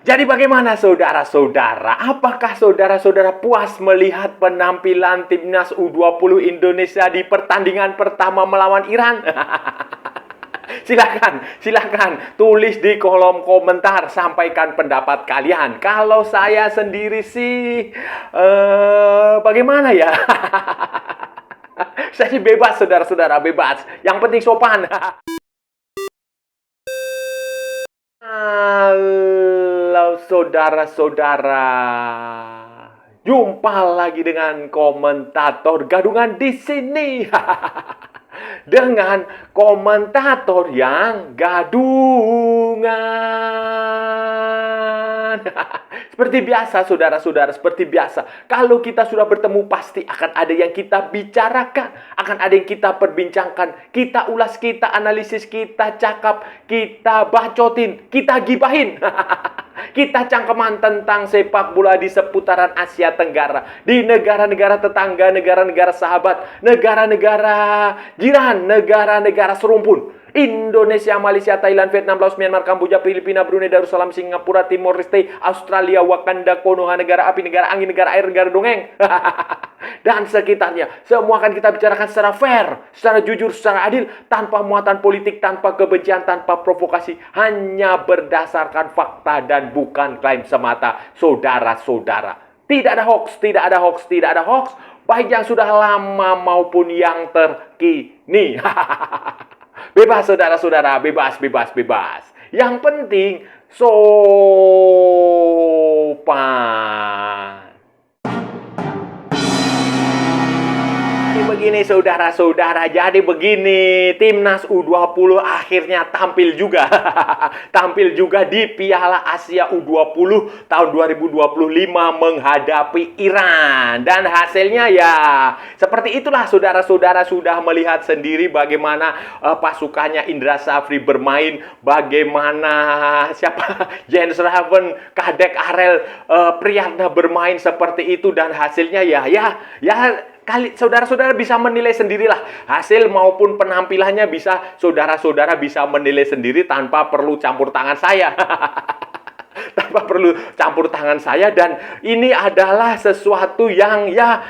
Jadi bagaimana saudara-saudara? Apakah saudara-saudara puas melihat penampilan timnas U20 Indonesia di pertandingan pertama melawan Iran? Silakan tulis di kolom komentar, sampaikan pendapat kalian. Kalau saya sendiri sih, bagaimana ya? Saya sih bebas, saudara-saudara, bebas. Yang penting sopan. Halo saudara-saudara, jumpa lagi dengan komentator gadungan di sini. Dengan komentator yang gadungan. Seperti biasa saudara-saudara, seperti biasa. Kalau kita sudah bertemu pasti akan ada yang kita bicarakan, akan ada yang kita perbincangkan, kita ulas, kita analisis, kita cakap, kita bacotin, kita gibahin. Kita cangkeman tentang sepak bola di seputaran Asia Tenggara, di negara-negara tetangga, negara-negara sahabat, negara-negara jiran, negara-negara serumpun. Indonesia, Malaysia, Thailand, Vietnam, Laos, Myanmar, Kamboja, Filipina, Brunei Darussalam, Singapura, Timor Leste, Australia, Wakanda, Konoha, negara api, negara angin, negara air, negara dongeng. Dan sekitarnya. Semua akan kita bicarakan secara fair, secara jujur, secara adil, tanpa muatan politik, tanpa kebencian, tanpa provokasi. Hanya berdasarkan fakta dan bukan klaim semata, saudara-saudara. Tidak ada hoax, tidak ada hoax, tidak ada hoax. Baik yang sudah lama maupun yang terkini. Bebas saudara-saudara, bebas. Yang penting sopan. Begini saudara-saudara, jadi begini, timnas U20 akhirnya tampil juga. Tampil juga di Piala Asia U20 tahun 2025 menghadapi Iran. Dan hasilnya ya seperti itulah, saudara-saudara sudah melihat sendiri bagaimana pasukannya Indra Safri bermain, bagaimana Jens Raven, Kadek Arel, Priyatna bermain seperti itu, dan hasilnya ya saudara-saudara bisa menilai sendirilah. Hasil maupun penampilannya bisa saudara-saudara bisa menilai sendiri tanpa perlu campur tangan saya. Tanpa perlu campur tangan saya. Dan ini adalah sesuatu yang ya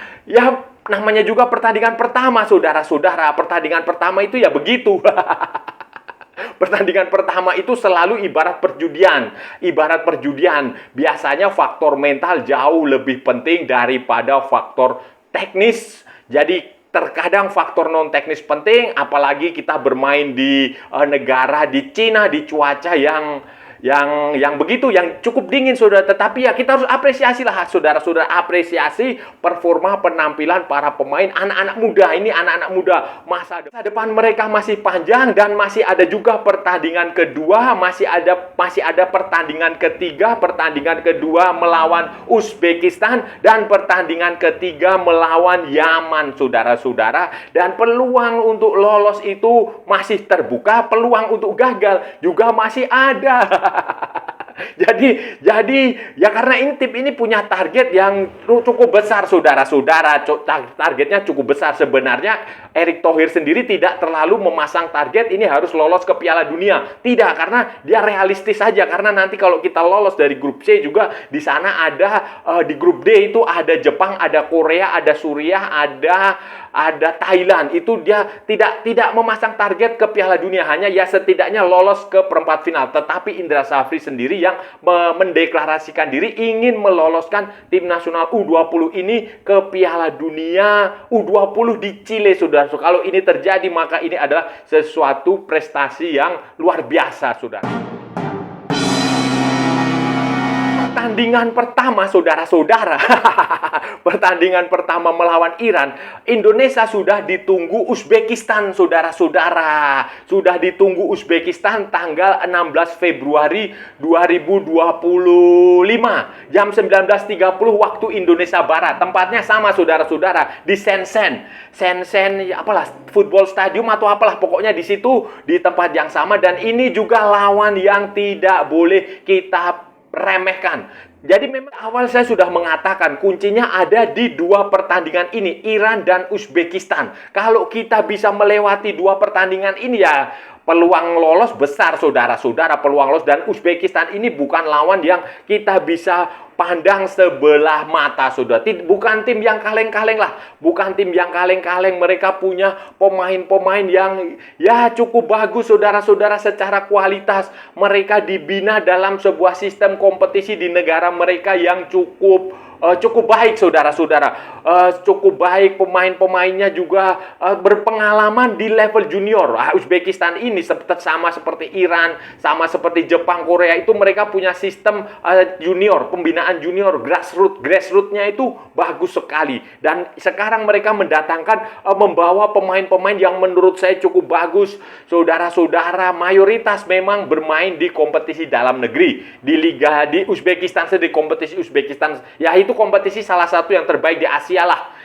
namanya juga pertandingan pertama, saudara-saudara. Pertandingan pertama itu ya begitu. Pertandingan pertama itu selalu ibarat perjudian. Ibarat perjudian. Biasanya faktor mental jauh lebih penting daripada faktor teknis. Jadi terkadang faktor non teknis penting, apalagi kita bermain di negara di Cina, di cuaca yang begitu, yang cukup dingin, saudara. Tetapi ya kita harus apresiasi lah, saudara-saudara, apresiasi performa penampilan para pemain anak-anak muda. Ini anak-anak muda, masa depan mereka masih panjang, dan masih ada juga pertandingan kedua, masih ada pertandingan ketiga, pertandingan kedua melawan Uzbekistan, dan pertandingan ketiga melawan Yaman, saudara-saudara. Dan peluang untuk lolos itu masih terbuka, peluang untuk gagal juga masih ada. Jadi ya karena ini tim ini punya target yang cukup besar, saudara-saudara. Targetnya cukup besar. Sebenarnya Erick Thohir sendiri tidak terlalu memasang target ini harus lolos ke Piala Dunia. Tidak, karena dia realistis saja. Karena nanti kalau kita lolos dari grup C juga, di sana ada di grup D itu ada Jepang, ada Korea, ada Suriah, ada Thailand. Itu dia tidak memasang target ke Piala Dunia, hanya ya setidaknya lolos ke perempat final. Tetapi Indra Safri sendiri yang mendeklarasikan diri ingin meloloskan tim nasional U20 ini ke Piala Dunia U20 di Chile, saudara. So, kalau ini terjadi, maka ini adalah sesuatu prestasi yang luar biasa, saudara. Pertandingan pertama, saudara-saudara. Pertandingan pertama melawan Iran, Indonesia sudah ditunggu Uzbekistan, saudara-saudara. Sudah ditunggu Uzbekistan tanggal 16 Februari 2025. Jam 19.30 waktu Indonesia Barat. Tempatnya sama, saudara-saudara, di Shenzhen, apalah, football stadium atau apalah, pokoknya di situ, di tempat yang sama. Dan ini juga lawan yang tidak boleh kita remehkan. Jadi memang awal saya sudah mengatakan kuncinya ada di dua pertandingan ini, Iran dan Uzbekistan. Kalau kita bisa melewati dua pertandingan ini ya peluang lolos besar saudara-saudara, peluang lolos. Dan Uzbekistan ini bukan lawan yang kita bisa pandang sebelah mata, saudara. Bukan tim yang kaleng-kaleng lah, bukan tim yang kaleng-kaleng. Mereka punya pemain-pemain yang ya cukup bagus, saudara-saudara, secara kualitas. Mereka dibina dalam sebuah sistem kompetisi di negara mereka yang cukup baik, saudara-saudara. Cukup baik, pemain-pemainnya juga berpengalaman di level junior. Uzbekistan ini sama seperti Iran, sama seperti Jepang, Korea, itu mereka punya sistem junior, pembinaan junior, grassroots-nya itu bagus sekali. Dan sekarang mereka mendatangkan, membawa pemain-pemain yang menurut saya cukup bagus, saudara-saudara. Mayoritas memang bermain di kompetisi dalam negeri, di liga di Uzbekistan, di kompetisi Uzbekistan, ya itu kompetisi salah satu yang terbaik di Asia lah.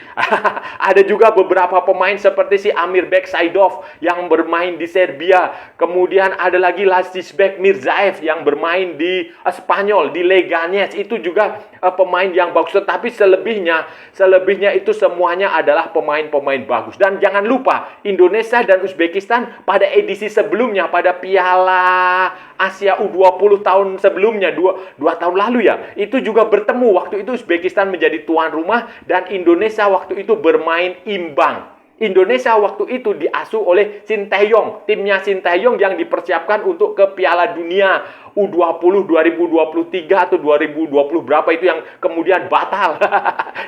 Ada juga beberapa pemain seperti si Amirbek Saidov yang bermain di Serbia. Kemudian ada lagi Lasisbek Mirzaev yang bermain di Spanyol, di Leganés. Itu juga pemain yang bagus. Tetapi selebihnya itu semuanya adalah pemain-pemain bagus. Dan jangan lupa, Indonesia dan Uzbekistan pada edisi sebelumnya, pada Piala Asia U20 tahun sebelumnya, dua tahun lalu ya, itu juga bertemu. Waktu itu Uzbekistan menjadi tuan rumah dan Indonesia waktu itu bermain imbang. Indonesia waktu itu diasuh oleh Sinteyong, timnya Sinteyong yang dipersiapkan untuk ke Piala Dunia U20 2023 atau 2020 berapa itu yang kemudian batal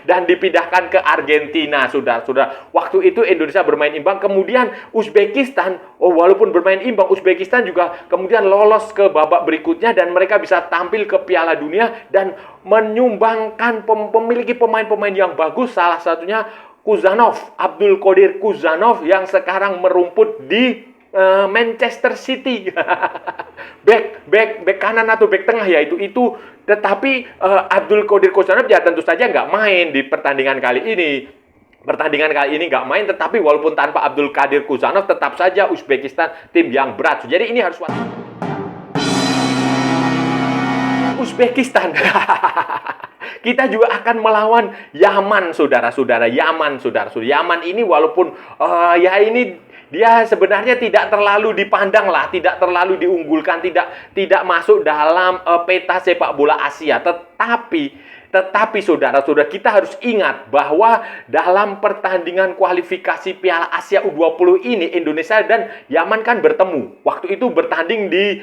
dan dipindahkan ke Argentina, saudara-saudara. Waktu itu Indonesia bermain imbang, kemudian Uzbekistan, walaupun bermain imbang, Uzbekistan juga kemudian lolos ke babak berikutnya dan mereka bisa tampil ke Piala Dunia dan menyumbangkan memiliki pemain-pemain yang bagus, salah satunya Kuzanov, Abdul Qadir Kuzanov yang sekarang merumput di Manchester City. back kanan atau back tengah ya itu. Tetapi Abdul Qadir Kuzanov ya tentu saja nggak main di pertandingan kali ini. Nggak main, tetapi walaupun tanpa Abdul Qadir Kuzanov tetap saja Uzbekistan tim yang berat. Jadi ini harus Uzbekistan. Kita juga akan melawan Yaman, saudara-saudara. Yaman ini walaupun ya ini dia sebenarnya tidak terlalu dipandang lah, tidak terlalu diunggulkan, tidak masuk dalam peta sepak bola Asia. Tetapi saudara-saudara, kita harus ingat bahwa dalam pertandingan kualifikasi Piala Asia U20 ini Indonesia dan Yaman kan bertemu. Waktu itu bertanding di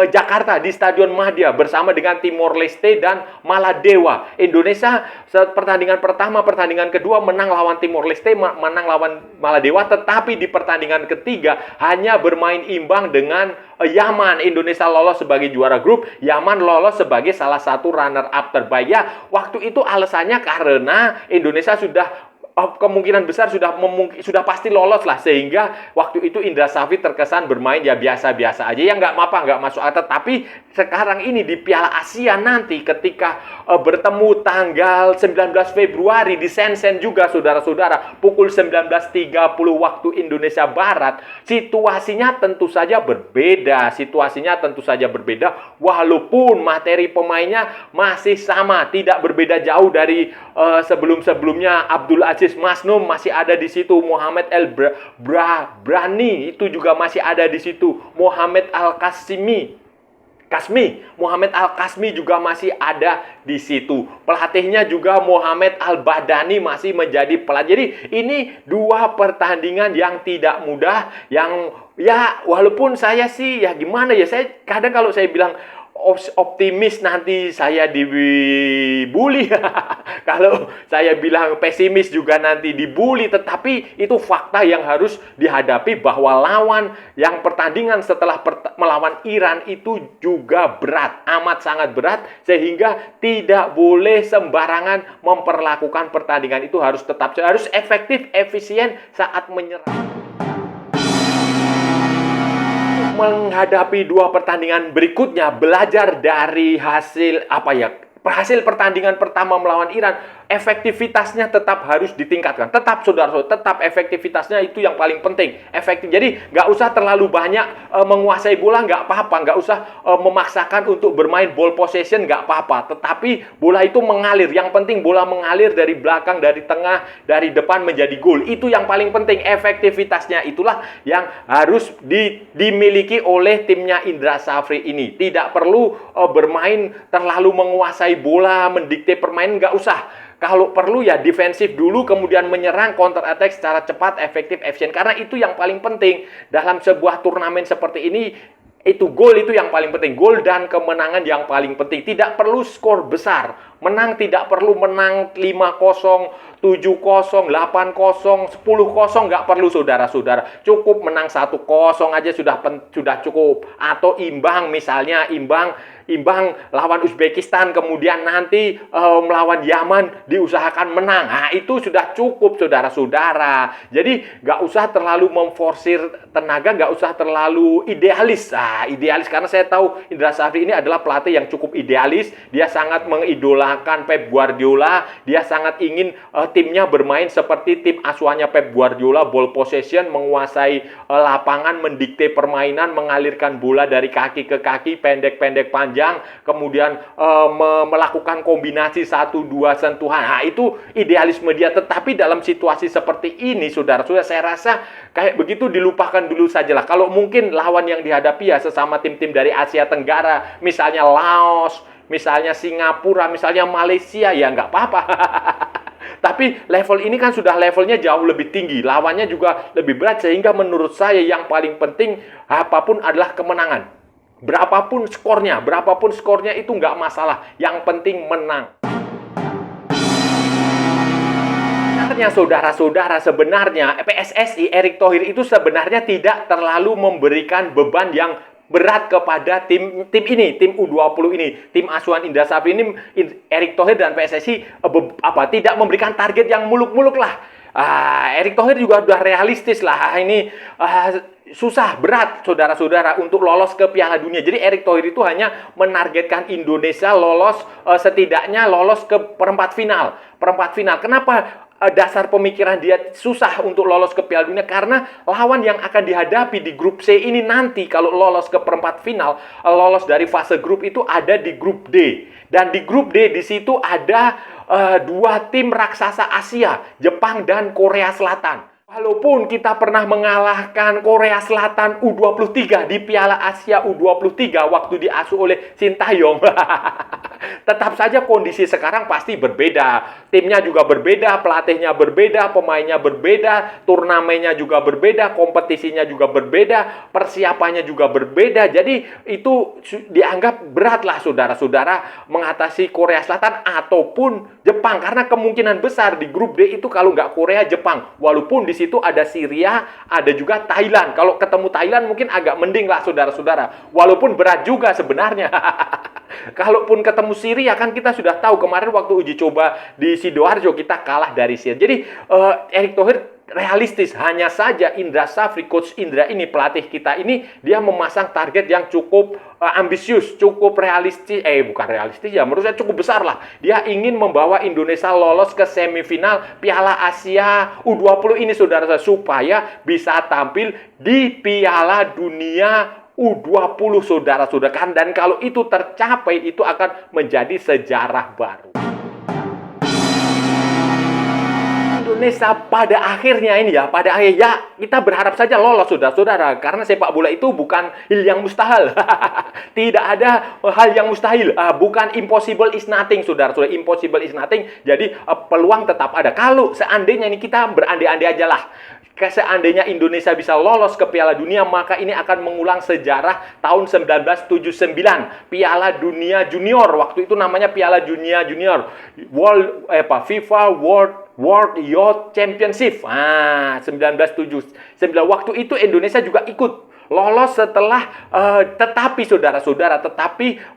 Jakarta di Stadion Madia bersama dengan Timor Leste dan Maladewa. Indonesia pertandingan pertama, pertandingan kedua menang lawan Timor Leste, menang lawan Maladewa, tetapi di pertandingan ketiga hanya bermain imbang dengan Yaman. Indonesia lolos sebagai juara grup, Yaman lolos sebagai salah satu runner up terbaik. Ya, waktu itu alasannya karena Indonesia sudah kemungkinan besar sudah pasti lolos lah, sehingga waktu itu Indra Safri terkesan bermain ya biasa-biasa aja, ya nggak masuk akal. Tapi sekarang ini di Piala Asia nanti ketika bertemu tanggal 19 Februari di Shenzhen juga, saudara-saudara, pukul 19.30 waktu Indonesia Barat, situasinya tentu saja berbeda. Walaupun materi pemainnya masih sama, tidak berbeda jauh dari sebelum-sebelumnya. Abdul Aziz Masnum masih ada di situ, Muhammad El Brani itu juga masih ada di situ, Muhammad Al-Kasmi juga masih ada di situ. Pelatihnya juga Muhammad Al-Badani masih menjadi pelatih. Jadi ini dua pertandingan yang tidak mudah, yang ya walaupun saya sih ya gimana ya, saya kadang kalau saya bilang optimis nanti saya dibully. Kalau saya bilang pesimis juga nanti dibully. Tetapi itu fakta yang harus dihadapi, bahwa lawan yang pertandingan setelah melawan Iran itu juga berat, amat sangat berat, sehingga tidak boleh sembarangan memperlakukan pertandingan itu. Harus efektif, efisien saat menyerang. Menghadapi dua pertandingan berikutnya, belajar dari hasil hasil pertandingan pertama melawan Iran, efektivitasnya tetap harus ditingkatkan. Tetap saudara-saudara, tetap efektivitasnya itu yang paling penting. Efektif. Jadi nggak usah terlalu banyak menguasai bola, nggak apa-apa. Nggak usah memaksakan untuk bermain ball possession, nggak apa-apa. Tetapi bola itu mengalir. Yang penting bola mengalir dari belakang, dari tengah, dari depan menjadi gol. Itu yang paling penting. Efektivitasnya itulah yang harus dimiliki oleh timnya Indra Safri ini. Tidak perlu bermain terlalu menguasai bola, mendikte permainan, nggak usah. Kalau perlu ya defensif dulu, kemudian menyerang, counter attack secara cepat, efektif, efisien. Karena itu yang paling penting dalam sebuah turnamen seperti ini. Itu gol itu yang paling penting. Gol dan kemenangan yang paling penting. Tidak perlu skor besar. Menang tidak perlu menang 5-0, 7-0, 8-0, 10-0. Nggak perlu saudara-saudara. Cukup menang 1-0 aja sudah cukup. Atau imbang, misalnya imbang lawan Uzbekistan, kemudian nanti melawan Yaman diusahakan menang. Nah, itu sudah cukup saudara-saudara. Jadi nggak usah terlalu memforsir tenaga, nggak usah terlalu idealis. Idealis karena saya tahu Indra Safri ini adalah pelatih yang cukup idealis. Dia sangat mengidolakan Pep Guardiola. Dia sangat ingin timnya bermain seperti tim asuhannya Pep Guardiola, ball possession, menguasai lapangan, mendikte permainan, mengalirkan bola dari kaki ke kaki, pendek-pendek panjang, kemudian melakukan kombinasi 1-2 sentuhan. Nah, itu idealisme dia. Tetapi dalam situasi seperti ini, saudara-saudara, saya rasa kayak begitu dilupakan dulu sajalah. Kalau mungkin lawan yang dihadapi ya sesama tim-tim dari Asia Tenggara, misalnya Laos, misalnya Singapura, misalnya Malaysia, ya nggak apa-apa. Tapi level ini kan sudah levelnya jauh lebih tinggi, lawannya juga lebih berat, sehingga menurut saya yang paling penting apapun adalah kemenangan. Berapapun skornya itu nggak masalah, yang penting menang. Saudara-saudara, sebenarnya PSSI Erick Thohir itu sebenarnya tidak terlalu memberikan beban yang berat kepada tim ini, tim U20 ini, tim asuhan Indra Safri ini. Erick Thohir dan PSSI tidak memberikan target yang muluk-muluk lah. Erick Thohir juga sudah realistis lah. Ini susah, berat saudara-saudara untuk lolos ke Piala Dunia. Jadi Erick Thohir itu hanya menargetkan Indonesia lolos, setidaknya lolos ke perempat final. Kenapa dasar pemikiran dia susah untuk lolos ke Piala Dunia? Karena lawan yang akan dihadapi di grup C ini nanti kalau lolos ke perempat final, lolos dari fase grup itu ada di grup D. Dan di grup D di situ ada dua tim raksasa Asia, Jepang dan Korea Selatan. Walaupun kita pernah mengalahkan Korea Selatan U23 di Piala Asia U23 waktu diasuh oleh Sintayong, tetap saja kondisi sekarang pasti berbeda. Timnya juga berbeda, pelatihnya berbeda, pemainnya berbeda, turnamennya juga berbeda, kompetisinya juga berbeda, persiapannya juga berbeda. Jadi itu dianggap beratlah saudara-saudara mengatasi Korea Selatan ataupun Jepang. Karena kemungkinan besar di grup D itu kalau nggak Korea, Jepang. Walaupun di situ ada Syria, ada juga Thailand. Kalau ketemu Thailand mungkin agak mending lah saudara-saudara. Walaupun berat juga sebenarnya. Kalaupun ketemu Syria kan kita sudah tahu kemarin waktu uji coba di Sidoarjo kita kalah dari Syria. Jadi Erick Thohir realistis. Hanya saja Indra Safri, Coach Indra ini, pelatih kita ini, dia memasang target yang cukup ambisius, cukup realistis. Bukan realistis ya, menurut saya cukup besar lah. Dia ingin membawa Indonesia lolos ke semifinal Piala Asia U20 ini saudara, supaya bisa tampil di Piala Dunia U20 saudara-saudara. Dan kalau itu tercapai, itu akan menjadi sejarah baru. Indonesia pada akhirnya kita berharap saja lolos saudara-saudara, karena sepak bola itu bukan hal yang mustahil. Tidak ada hal yang mustahil, bukan impossible is nothing saudara-saudara, impossible is nothing. Jadi peluang tetap ada. Kalau seandainya ini kita berandai-andai aja lah, seandainya Indonesia bisa lolos ke Piala Dunia, maka ini akan mengulang sejarah tahun 1979, Piala Dunia Junior. Waktu itu namanya Piala Dunia Junior, FIFA World Youth Championship. 1979. Waktu itu Indonesia juga ikut lolos setelah tetapi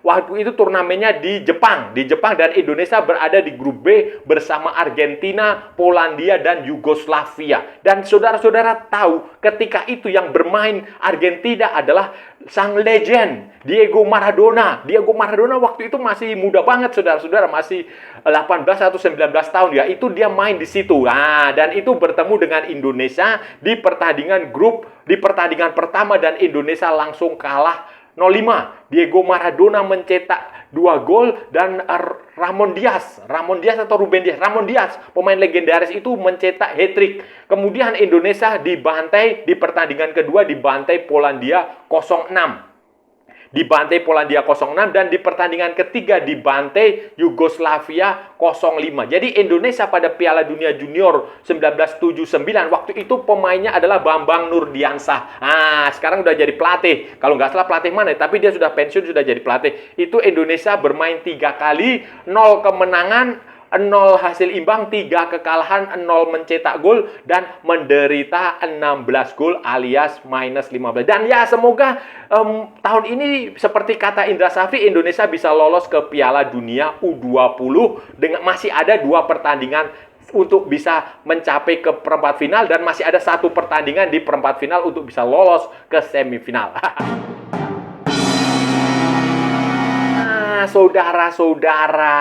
waktu itu turnamennya di Jepang dan Indonesia berada di grup B bersama Argentina, Polandia dan Yugoslavia. Dan saudara-saudara tahu ketika itu yang bermain Argentina adalah sang legend Diego Maradona. Diego Maradona waktu itu masih muda banget, saudara-saudara, masih 18 atau 19 tahun ya. Itu dia main di situ. Nah, dan itu bertemu dengan Indonesia di pertandingan grup, di pertandingan pertama, dan Indonesia langsung kalah 0-5. Diego Maradona mencetak 2 gol dan Ramon Diaz atau Ruben Diaz, Ramon Diaz, pemain legendaris itu mencetak hat-trick. Kemudian Indonesia dibantai di pertandingan kedua, dibantai Polandia 0-6. Dibantai Polandia 0-6, dan di pertandingan ketiga dibantai Yugoslavia 0-5. Jadi Indonesia pada Piala Dunia Junior 1979 waktu itu pemainnya adalah Bambang Nurdiansah. Nah, sekarang udah jadi pelatih. Kalau nggak salah pelatih mana, tapi dia sudah pensiun, sudah jadi pelatih. Itu Indonesia bermain 3 kali, 0 kemenangan, 0 hasil imbang, 3 kekalahan, 0 mencetak gol, dan menderita 16 gol alias minus 15. Dan ya semoga tahun ini seperti kata Indra Safri, Indonesia bisa lolos ke Piala Dunia U20 dengan masih ada 2 pertandingan untuk bisa mencapai ke perempat final, dan masih ada 1 pertandingan di perempat final untuk bisa lolos ke semifinal. Saudara-saudara,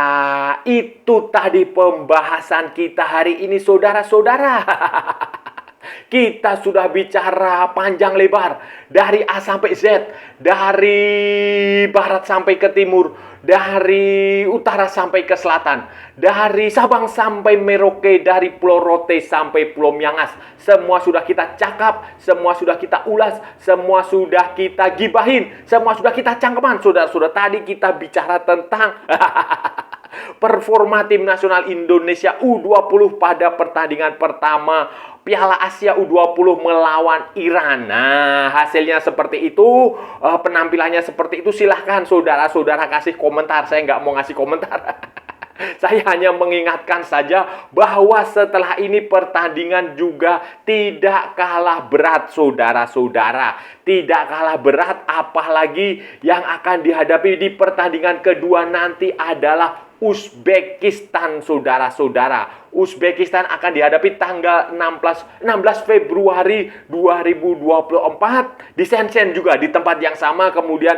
itu tadi pembahasan kita hari ini, saudara-saudara. Kita sudah bicara panjang lebar dari A sampai Z, dari barat sampai ke timur, dari utara sampai ke selatan, dari Sabang sampai Merauke, dari Pulau Rote sampai Pulau Miangas. Semua sudah kita cakap, semua sudah kita ulas, semua sudah kita gibahin, semua sudah kita cangkeman. Saudara-saudara, tadi kita bicara tentang performa tim nasional Indonesia U20 pada pertandingan pertama Piala Asia U20 melawan Iran. Nah, hasilnya seperti itu, penampilannya seperti itu. Silahkan saudara-saudara kasih komentar. Saya nggak mau ngasih komentar. Saya hanya mengingatkan saja bahwa setelah ini pertandingan juga tidak kalah berat, saudara-saudara. Tidak kalah berat, apalagi yang akan dihadapi di pertandingan kedua nanti adalah Uzbekistan, saudara-saudara. Uzbekistan akan dihadapi tanggal 16 Februari 2024 di Shenzhen juga, di tempat yang sama. Kemudian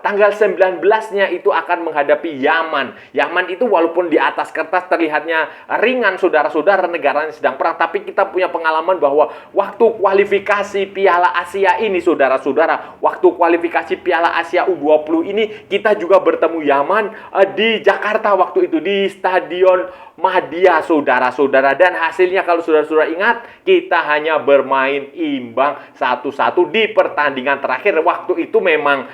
tanggal 19-nya itu akan menghadapi Yaman. Yaman itu walaupun di atas kertas terlihatnya ringan, saudara-saudara, negaranya sedang perang, tapi kita punya pengalaman bahwa waktu kualifikasi Piala Asia ini, saudara-saudara, waktu kualifikasi Piala Asia U20 ini, kita juga bertemu Yaman di Jakarta waktu itu, di Stadion Madia, saudara-saudara. Dan hasilnya kalau saudara-saudara ingat, kita hanya bermain imbang 1-1 di pertandingan terakhir. Waktu itu memang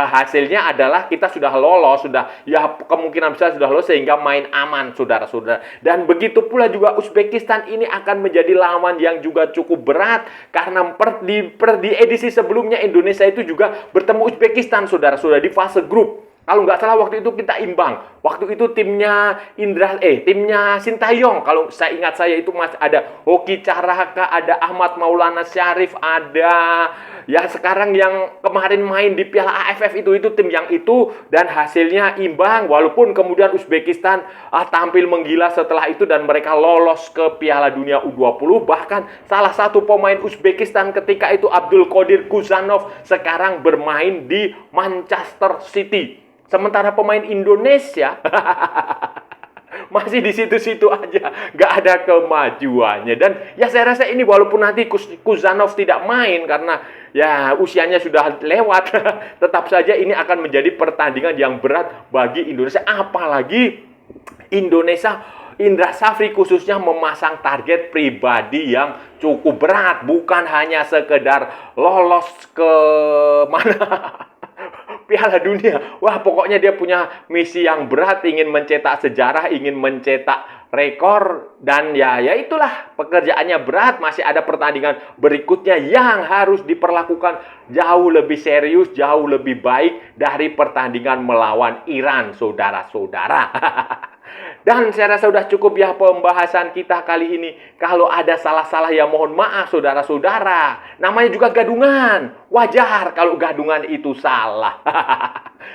hasilnya adalah kita sudah lolos, sudah ya kemungkinan besar sudah lolos, sehingga main aman, saudara-saudara. Dan begitu pula juga Uzbekistan ini akan menjadi lawan yang juga cukup berat, karena di edisi sebelumnya Indonesia itu juga bertemu Uzbekistan, saudara-saudara, di fase grup. Kalau nggak salah waktu itu kita imbang. Waktu itu timnya timnya Sintayong. Kalau saya ingat saya itu masih ada Hoki Caraka, ada Ahmad Maulana Syarif, ada ya sekarang yang kemarin main di Piala AFF itu tim yang itu, dan hasilnya imbang. Walaupun kemudian Uzbekistan tampil menggila setelah itu dan mereka lolos ke Piala Dunia U20. Bahkan salah satu pemain Uzbekistan ketika itu, Abdul Qadir Kuzanov, sekarang bermain di Manchester City. Sementara pemain Indonesia masih di situ-situ aja, nggak ada kemajuannya. Dan ya saya rasa ini walaupun nanti Kuzanov tidak main karena ya usianya sudah lewat, tetap saja ini akan menjadi pertandingan yang berat bagi Indonesia. Apalagi Indonesia, Indra Safri khususnya memasang target pribadi yang cukup berat, bukan hanya sekedar lolos ke mana Piala Dunia. Wah, pokoknya dia punya misi yang berat, ingin mencetak sejarah, ingin mencetak rekor, dan ya itulah pekerjaannya berat. Masih ada pertandingan berikutnya yang harus diperlakukan jauh lebih serius, jauh lebih baik dari pertandingan melawan Iran, saudara-saudara. Dan saya rasa sudah cukup ya pembahasan kita kali ini. Kalau ada salah-salah ya mohon maaf, saudara-saudara. Namanya juga gadungan. Wajar kalau gadungan itu salah.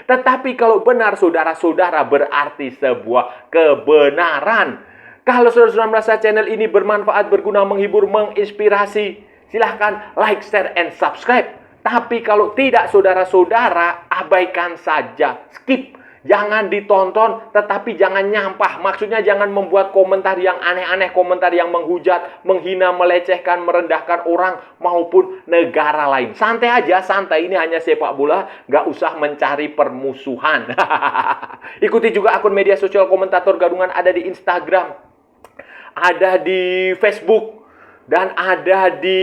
Tetapi kalau benar, saudara-saudara, berarti sebuah kebenaran. Kalau saudara-saudara merasa channel ini bermanfaat, berguna, menghibur, menginspirasi, silahkan like, share, and subscribe. Tapi kalau tidak, saudara-saudara, abaikan saja, skip. Jangan ditonton, tetapi jangan nyampah. Maksudnya jangan membuat komentar yang aneh-aneh, komentar yang menghujat, menghina, melecehkan, merendahkan orang maupun negara lain. Santai aja, santai. Ini hanya sepak bola, nggak usah mencari permusuhan. Ikuti juga akun media sosial Komentator Gadungan, ada di Instagram, ada di Facebook, dan ada di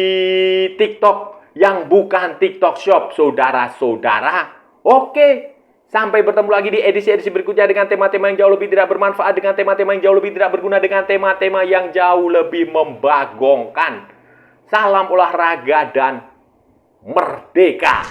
TikTok yang bukan TikTok Shop, saudara-saudara. Oke. Sampai bertemu lagi di edisi-edisi berikutnya dengan tema-tema yang jauh lebih tidak bermanfaat, dengan tema-tema yang jauh lebih tidak berguna, dengan tema-tema yang jauh lebih membagongkan. Salam olahraga dan merdeka!